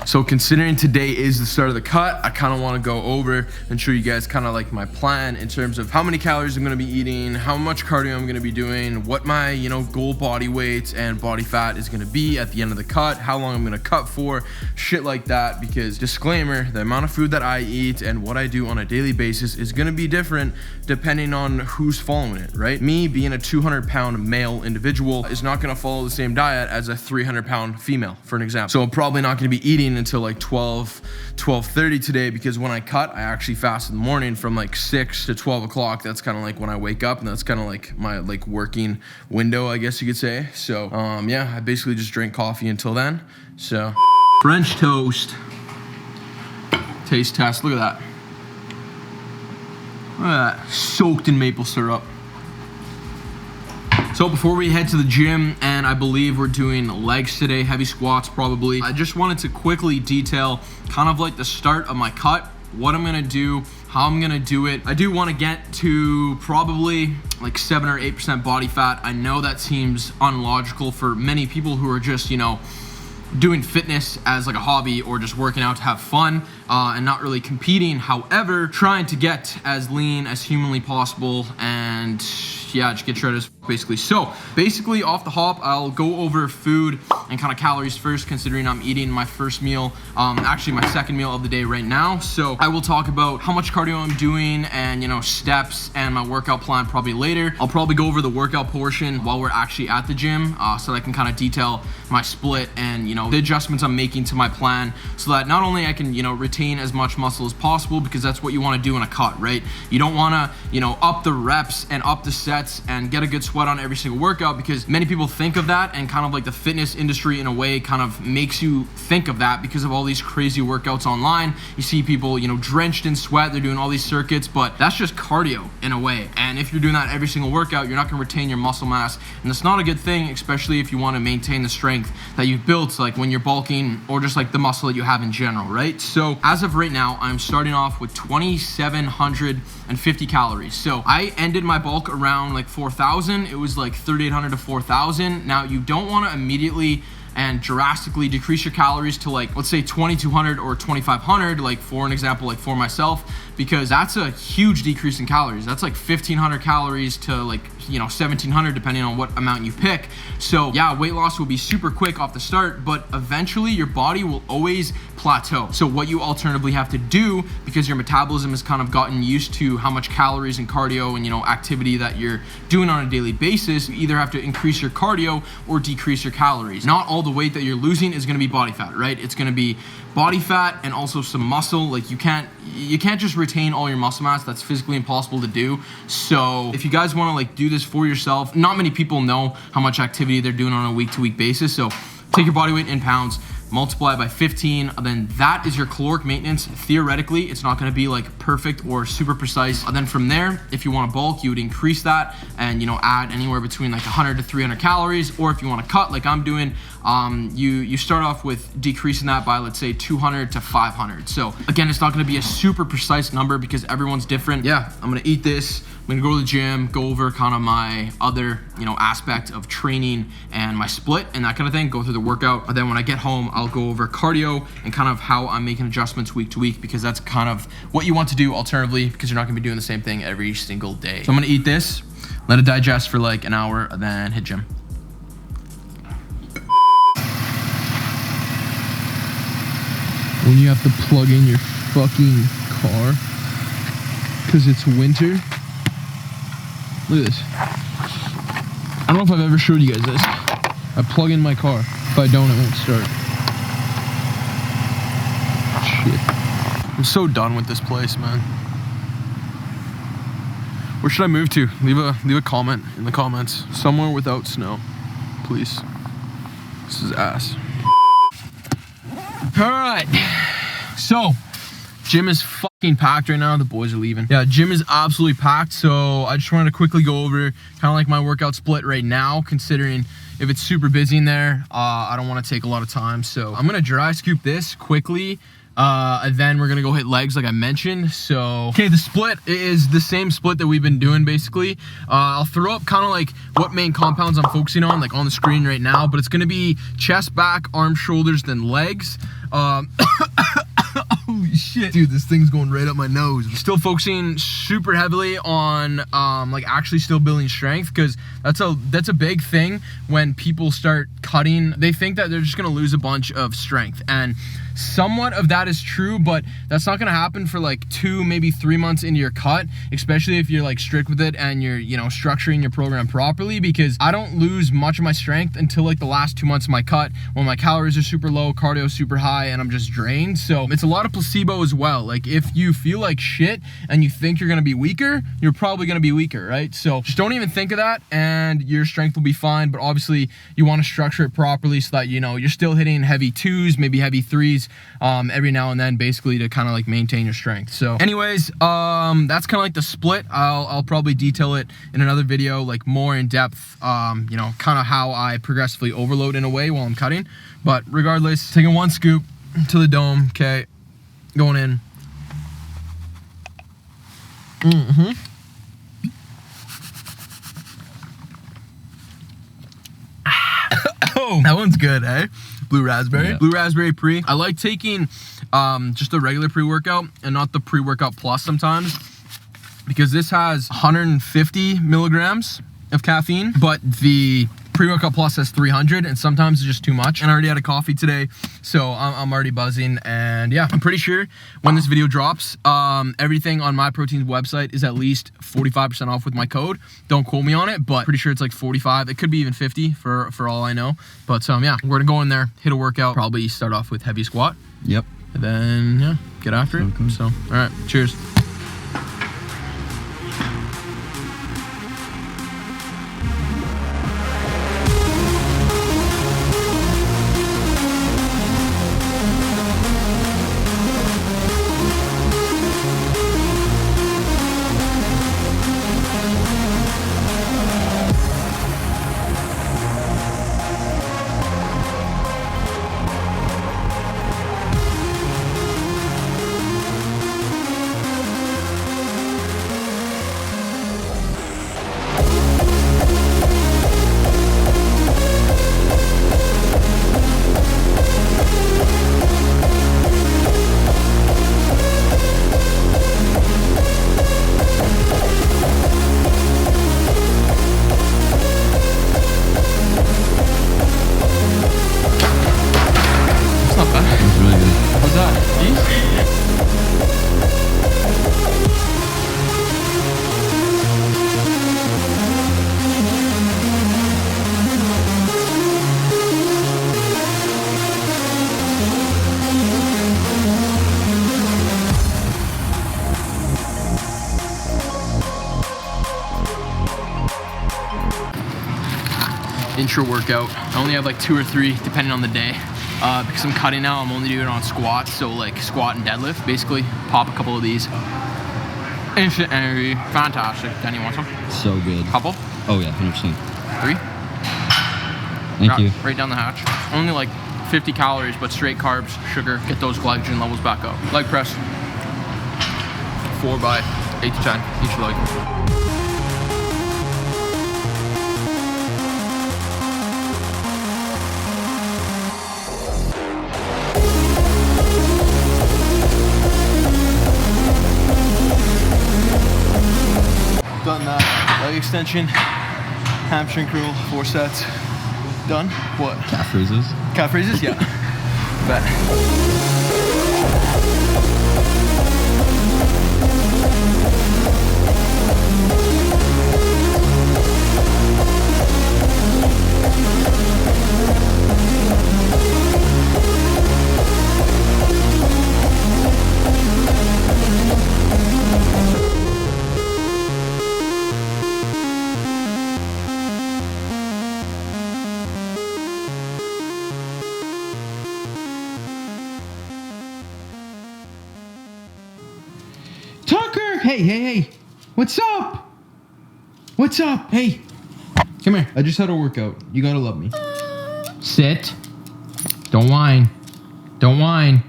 So considering today is the start of the cut, I kind of want to go over and show you guys kind of like my plan in terms of how many calories I'm going to be eating, how much cardio I'm going to be doing, what my, goal body weight and body fat is going to be at the end of the cut, how long I'm going to cut for, shit like that. Because disclaimer, the amount of food that I eat and what I do on a daily basis is going to be different depending on who's following it, right? Me being a 200-pound male individual is not going to follow the same diet as a 300-pound female, for an example. So I'm probably not going to be eating until like 12:30 today, because when I cut, I actually fast in the morning from like 6 to 12 o'clock. That's kind of like when I wake up, and that's kind of like my working window, I guess you could say. So yeah, I basically just drink coffee until then. So French toast, taste test. Look at that. Look at that, soaked in maple syrup. So before we head to the gym, and I believe we're doing legs today, heavy squats probably, I just wanted to quickly detail kind of like the start of my cut, what I'm gonna do, how I'm gonna do it. I do wanna get to probably like 7 or 8% body fat. I know that seems unlogical for many people who are just, doing fitness as like a hobby or just working out to have fun and not really competing. However, trying to get as lean as humanly possible and yeah, just get shredded basically. So basically off the hop, I'll go over food and kind of calories first, considering I'm eating my first meal, actually my second meal of the day right now. So I will talk about how much cardio I'm doing and steps and my workout plan probably later. I'll probably go over the workout portion while we're actually at the gym, so that I can kind of detail my split and the adjustments I'm making to my plan, so that not only I can retain as much muscle as possible, because that's what you want to do in a cut, right? You don't want to up the reps and up the sets and get a good sweat on every single workout, because many people think of that, and kind of like the fitness industry in a way kind of makes you think of that because of all these crazy workouts online. You see people drenched in sweat, they're doing all these circuits, but that's just cardio in a way. And if you're doing that every single workout, you're not going to retain your muscle mass, and that's not a good thing, especially if you want to maintain the strength that you've built, like when you're bulking or just like the muscle that you have in general, right? So as of right now, I'm starting off with 2,750 calories. So I ended my bulk around like 4,000. It was like 3,800 to 4,000. Now you don't want to immediately and drastically decrease your calories to like, let's say 2,200 or 2,500, like for an example, like for myself, because that's a huge decrease in calories. That's like 1,500 calories to like 1,700 depending on what amount you pick. So yeah, weight loss will be super quick off the start, but eventually your body will always plateau. So what you alternatively have to do, because your metabolism has kind of gotten used to how much calories and cardio and activity that you're doing on a daily basis, you either have to increase your cardio or decrease your calories. Not all the weight that you're losing is going to be body fat, right? It's going to be body fat and also some muscle. Like you can't just retain all your muscle mass. That's physically impossible to do. So if you guys want to like do this for yourself, not many people know how much activity they're doing on a week-to-week basis. So take your body weight in pounds, multiply it by 15, and then that is your caloric maintenance. Theoretically, it's not going to be like perfect or super precise. And then from there, if you want to bulk, you would increase that and add anywhere between like 100 to 300 calories. Or if you want to cut like I'm doing, you start off with decreasing that by, let's say, 200 to 500. So again, it's not going to be a super precise number because everyone's different. Yeah, I'm going to eat this. I'm gonna go to the gym, go over kind of my other, aspect of training and my split and that kind of thing, go through the workout. And then when I get home, I'll go over cardio and kind of how I'm making adjustments week to week, because that's kind of what you want to do alternatively, because you're not gonna be doing the same thing every single day. So I'm gonna eat this, let it digest for like an hour, and then hit gym. When you have to plug in your fucking car because it's winter. Look at this. I don't know if I've ever showed you guys this. I plug in my car. If I don't, it won't start. Shit. I'm so done with this place, man. Where should I move to? Leave a comment in the comments. Somewhere without snow, please. This is ass. All right, so gym is fucking packed right now. The boys are leaving. Yeah, gym is absolutely packed. So I just wanted to quickly go over kind of like my workout split right now, considering if it's super busy in there, I don't want to take a lot of time. So I'm gonna dry scoop this quickly. And then we're gonna go hit legs like I mentioned. So, okay, the split is the same split that we've been doing basically. I'll throw up kind of like what main compounds I'm focusing on, like on the screen right now, but it's gonna be chest, back, arms, shoulders, then legs. Holy shit, dude, this thing's going right up my nose. Still focusing super heavily on like actually still building strength, because that's a big thing when people start cutting. They think that they're just gonna lose a bunch of strength, and somewhat of that is true, but that's not gonna happen for like 2, maybe 3 months into your cut, especially if you're like strict with it and you're, you know, structuring your program properly, because I don't lose much of my strength until like the last 2 months of my cut, when my calories are super low, cardio is super high, and I'm just drained. So it's a lot of placebo as well. Like if you feel like shit and you think you're gonna be weaker, you're probably gonna be weaker, right? So just don't even think of that and your strength will be fine. But obviously you want to structure it properly so that, you know, you're still hitting heavy 2s, maybe heavy 3s every now and then, basically to kind of like maintain your strength. So anyways, that's kind of like the split. I'll probably detail it in another video, like more in depth, you know, kind of how I progressively overload in a way while I'm cutting. But regardless, taking one scoop to the dome. Okay, going in. Oh, that one's good, eh? Blue raspberry. Yeah. Blue raspberry pre. I like taking just a regular pre-workout and not the pre-workout plus sometimes, because this has 150 milligrams of caffeine, but the pre-workout plus has 300, and sometimes it's just too much. And I already had a coffee today, so I'm already buzzing. And yeah, I'm pretty sure when this video drops, everything on My Protein's website is at least 45% off with my code. Don't quote me on it, but pretty sure it's like 45. It could be even 50 for all I know. But yeah, we're gonna go in there, hit a workout, probably start off with heavy squat. Yep. And then yeah, get after it. So all right, cheers. Intra-workout. I only have like 2 or 3 depending on the day. Because I'm cutting now, I'm only doing it on squats, so like squat and deadlift. Basically, pop a couple of these. Instant energy, fantastic. Danny, want some? So good. Couple? Oh yeah, 100%. 3? Thank you. Right down the hatch. Only like 50 calories, but straight carbs, sugar, get those glycogen levels back up. Leg press. 4 by 8 to 10 each leg. Done that. Leg extension, hamstring curl, 4 sets. Done. What? Calf raises. Calf raises? Yeah. Bet. Tucker! Hey. What's up? What's up? Hey. Come here. I just had a workout. You gotta love me. Sit. Don't whine. Don't whine.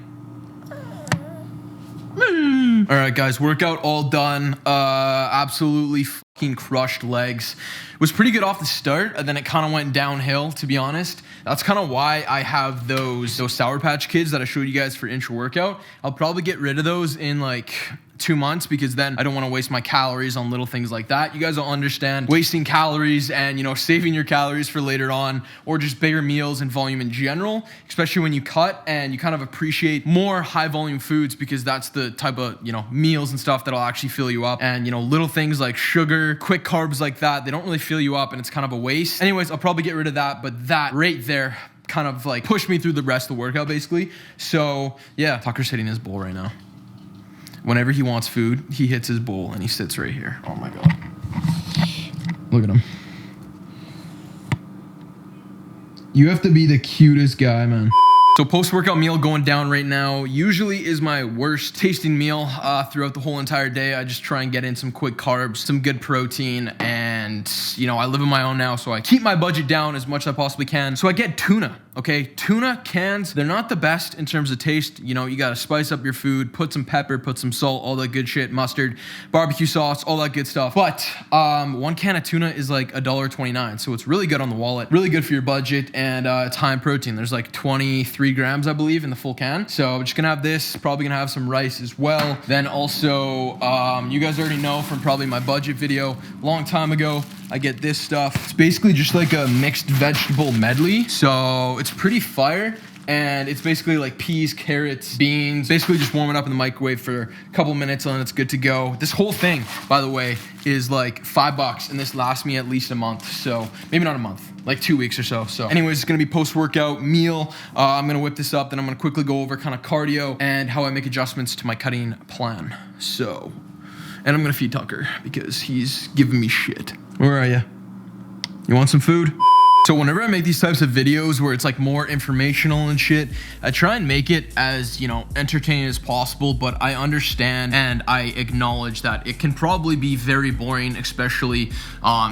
All right, guys, workout all done. Absolutely fucking crushed legs. It was pretty good off the start, and then it kind of went downhill, to be honest. That's kind of why I have those Sour Patch Kids that I showed you guys for intra-workout. I'll probably get rid of those in like 2 months, because then I don't want to waste my calories on little things like that. You guys will understand wasting calories and, you know, saving your calories for later on, or just bigger meals and volume in general, especially when you cut and you kind of appreciate more high volume foods, because that's the type of, you know, meals and stuff that'll actually fill you up. And, you know, little things like sugar, quick carbs like that, they don't really fill you up, and it's kind of a waste. Anyways, I'll probably get rid of that, but that right there kind of like pushed me through the rest of the workout basically. So yeah, Tucker's hitting his bowl right now. Whenever he wants food, he hits his bowl and he sits right here. Oh my God. Look at him. You have to be the cutest guy, man. So post-workout meal going down right now usually is my worst tasting meal throughout the whole entire day. I just try and get in some quick carbs, some good protein, and you know, I live on my own now, so I keep my budget down as much as I possibly can. So I get tuna, okay? Tuna cans, they're not the best in terms of taste. You know, you gotta spice up your food, put some pepper, put some salt, all that good shit, mustard, barbecue sauce, all that good stuff. But one can of tuna is like $1.29, so it's really good on the wallet, really good for your budget, and it's high in protein. There's like 23 grams, I believe, in the full can. So I'm just gonna have this, probably gonna have some rice as well. Then also, you guys already know from probably my budget video a long time ago, I get this stuff. It's basically just like a mixed vegetable medley. So it's pretty fire. And it's basically like peas, carrots, beans, basically just warm it up in the microwave for a couple minutes and then it's good to go. This whole thing, by the way, is like $5 and this lasts me at least a month. So maybe not a month, like 2 weeks or so. So anyways, it's gonna be post-workout meal. I'm gonna whip this up, then I'm gonna quickly go over kind of cardio and how I make adjustments to my cutting plan. So, and I'm gonna feed Tucker because he's giving me shit. Where are you? You want some food? So whenever I make these types of videos where it's like more informational and shit, I try and make it as, you know, entertaining as possible, but I understand and I acknowledge that it can probably be very boring, especially,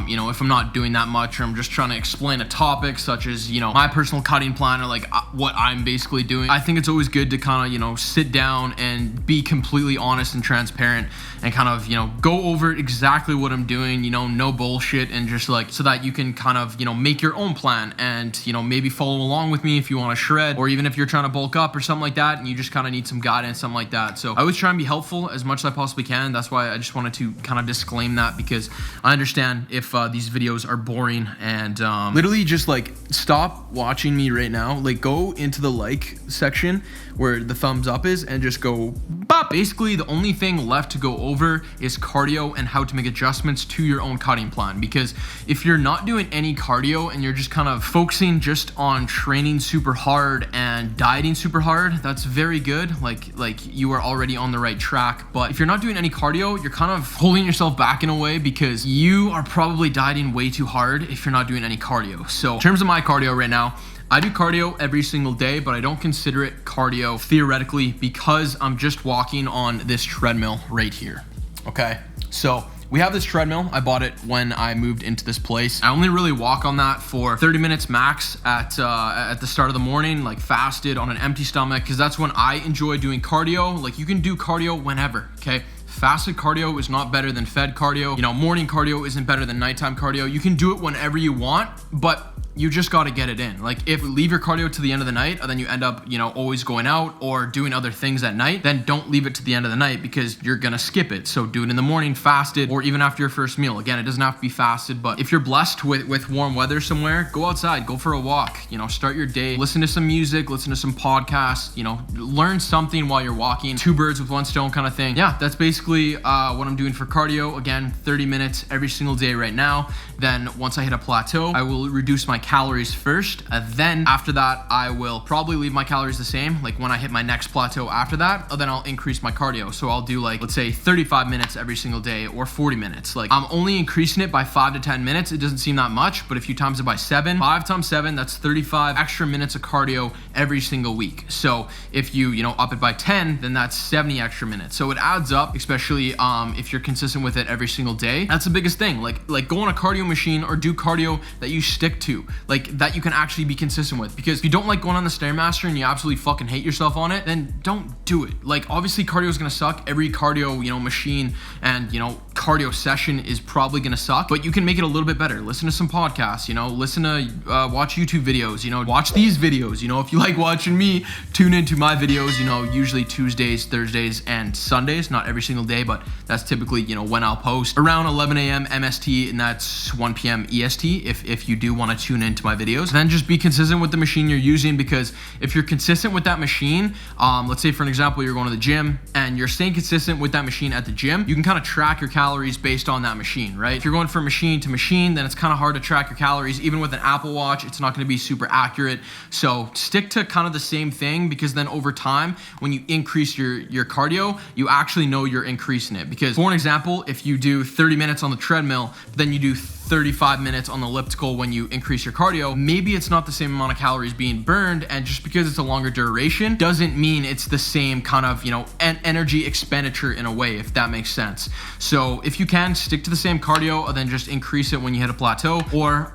you know, if I'm not doing that much or I'm just trying to explain a topic such as, you know, my personal cutting plan or like what I'm basically doing. I think it's always good to kind of, you know, sit down and be completely honest and transparent and kind of, you know, go over exactly what I'm doing, you know, no bullshit, and just like, so that you can kind of, you know, make your own plan and, you know, maybe follow along with me if you want to shred, or even if you're trying to bulk up or something like that and you just kind of need some guidance, something like that. So I always try and be helpful as much as I possibly can. That's why I just wanted to kind of disclaim that, because I understand if these videos are boring, and literally just like stop watching me right now, like go into the like section where the thumbs up is and just go bop. Basically the only thing left to go over is cardio and how to make adjustments to your own cutting plan, because if you're not doing any cardio and you're just kind of focusing just on training super hard and dieting super hard, that's very good, like you are already on the right track. But if you're not doing any cardio, you're kind of holding yourself back in a way, because you are probably dieting way too hard if you're not doing any cardio. So in terms of my cardio right now, I do cardio every single day, but I don't consider it cardio theoretically because I'm just walking on this treadmill right here. Okay, so we have this treadmill. I bought it when I moved into this place. I only really walk on that for 30 minutes max at the start of the morning, like fasted on an empty stomach, because that's when I enjoy doing cardio. Like you can do cardio whenever, okay? Fasted cardio is not better than fed cardio. You know, morning cardio isn't better than nighttime cardio. You can do it whenever you want, but you just got to get it in. Like if you leave your cardio to the end of the night and then you end up, you know, always going out or doing other things at night, then don't leave it to the end of the night because you're gonna skip it. So do it in the morning fasted, or even after your first meal. Again, it doesn't have to be fasted, but if you're blessed with warm weather somewhere, go outside, go for a walk, you know, start your day, listen to some music, listen to some podcasts, you know, learn something while you're walking. Two birds with one stone kind of thing. Yeah, that's basically what I'm doing for cardio. Again, 30 minutes every single day right now. Then once I hit a plateau, I will reduce my calories first. Then after that, I will probably leave my calories the same. Like when I hit my next plateau after that, then I'll increase my cardio. So I'll do like, let's say 35 minutes every single day or 40 minutes. Like I'm only increasing it by 5 to 10 minutes. It doesn't seem that much, but if you times it by 7, 5 times 7, that's 35 extra minutes of cardio every single week. So if you up it by 10, then that's 70 extra minutes. So it adds up, especially if you're consistent with it every single day. That's the biggest thing. Like go on a cardio machine or do cardio that you stick to, like that you can actually be consistent with. Because if you don't like going on the Stairmaster and you absolutely fucking hate yourself on it, then don't do it. Like obviously cardio is gonna suck. Every cardio machine and cardio session is probably gonna suck, but you can make it a little bit better. Listen to some podcasts, listen to watch YouTube videos, watch these videos. If you like watching me, tune into my videos, usually Tuesdays, Thursdays, and Sundays. Not every single day, but that's typically when I'll post around 11 a.m. MST, and that's 1 p.m. EST if you do want to tune into my videos. Then just be consistent with the machine you're using, because if you're consistent with that machine, let's say for an example, you're going to the gym and you're staying consistent with that machine at the gym, you can kind of track your calories based on that machine, right? If you're going from machine to machine, then it's kind of hard to track your calories. Even with an Apple Watch, it's not going to be super accurate. So stick to kind of the same thing, because then over time, when you increase your cardio, you actually know you're increasing it. Because for an example, if you do 30 minutes on the treadmill, then you do 35 minutes on the elliptical when you increase your cardio, maybe it's not the same amount of calories being burned, and just because it's a longer duration doesn't mean it's the same kind of energy expenditure in a way, if that makes sense. So if you can, stick to the same cardio and then just increase it when you hit a plateau, or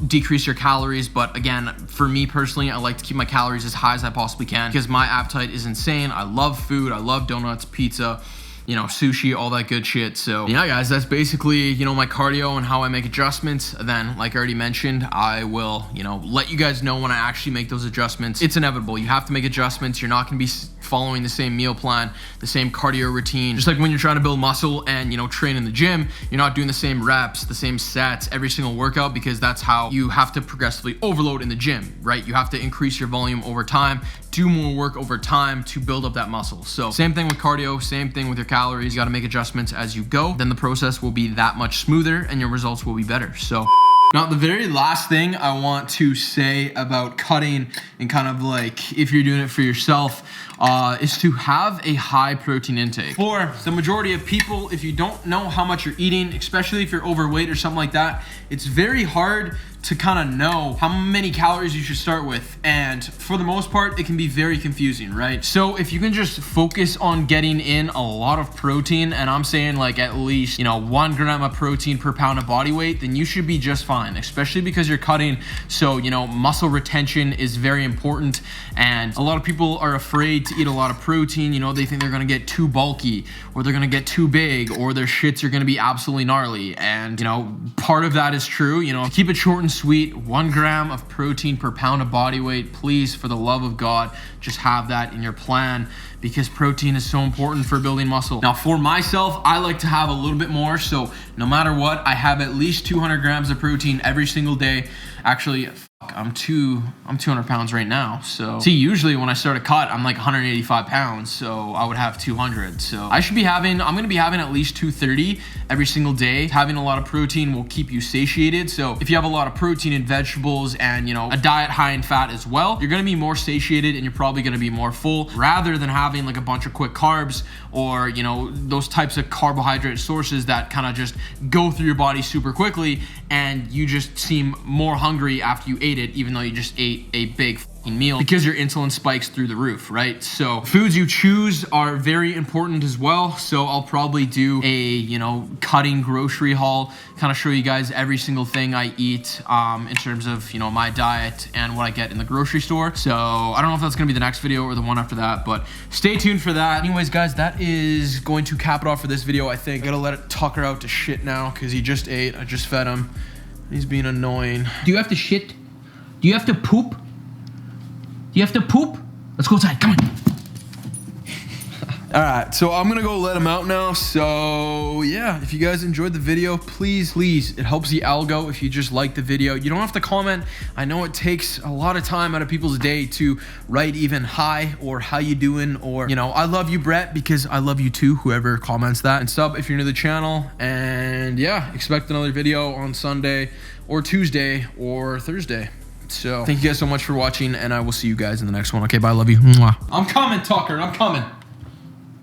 decrease your calories. But again, for me personally, I like to keep my calories as high as I possibly can, because my appetite is insane. I love food, I love donuts, pizza, sushi, all that good shit. So yeah, guys, that's basically, my cardio and how I make adjustments. And then, like I already mentioned, I will, let you guys know when I actually make those adjustments. It's inevitable. You have to make adjustments. You're not going to be following the same meal plan, the same cardio routine. Just like when you're trying to build muscle and, train in the gym, you're not doing the same reps, the same sets every single workout, because that's how you have to progressively overload in the gym, right? You have to increase your volume over time, do more work over time to build up that muscle. So same thing with cardio, same thing with your calories. You got to make adjustments as you go. Then the process will be that much smoother and your results will be better. So now, the very last thing I want to say about cutting, and kind of like if you're doing it for yourself, is to have a high protein intake. For the majority of people, if you don't know how much you're eating, especially if you're overweight or something like that, it's very hard to kind of know how many calories you should start with. And for the most part, it can be very confusing, right? So if you can just focus on getting in a lot of protein, and I'm saying like at least 1 gram of protein per pound of body weight, then you should be just fine, especially because you're cutting. So muscle retention is very important, and a lot of people are afraid to eat a lot of protein. They think they're gonna get too bulky, or they're gonna get too big, or their shits are gonna be absolutely gnarly. And part of that is true. Keep it short and sweet. 1 gram of protein per pound of body weight. Please, for the love of God, just have that in your plan, because protein is so important for building muscle. Now, for myself, I like to have a little bit more. So no matter what, I have at least 200 grams of protein every single day. Actually, I'm 200 pounds right now. So see, usually when I start a cut, I'm like 185 pounds. So I would have 200. So I'm going to be having at least 230 every single day. Having a lot of protein will keep you satiated. So if you have a lot of protein in vegetables and, a diet high in fat as well, you're going to be more satiated and you're probably going to be more full, rather than having like a bunch of quick carbs or, those types of carbohydrate sources that kind of just go through your body super quickly, and you just seem more hungry after you ate it, even though you just ate a big meal, because your insulin spikes through the roof, right? So foods you choose are very important as well. So I'll probably do a cutting grocery haul, kind of show you guys every single thing I eat in terms of my diet and what I get in the grocery store. So I don't know if that's gonna be the next video or the one after that, but stay tuned for that. Anyways, guys, that is going to cap it off for this video. I think I gotta let Tucker out to shit now, because he just ate. I just fed him. He's being annoying. Do you have to shit? Do you have to poop? Do you have to poop? Let's go outside, come on. All right, so I'm gonna go let him out now. So yeah, if you guys enjoyed the video, please, it helps the algo if you just like the video. You don't have to comment. I know it takes a lot of time out of people's day to write even hi or how you doing, or, you know, I love you, Bret, because I love you too, whoever comments that. And sub if you're new to the channel. And yeah, expect another video on Sunday or Tuesday or Thursday. So thank you guys so much for watching, and I will see you guys in the next one. Okay, bye, love you. Mwah. I'm coming, Tucker, I'm coming.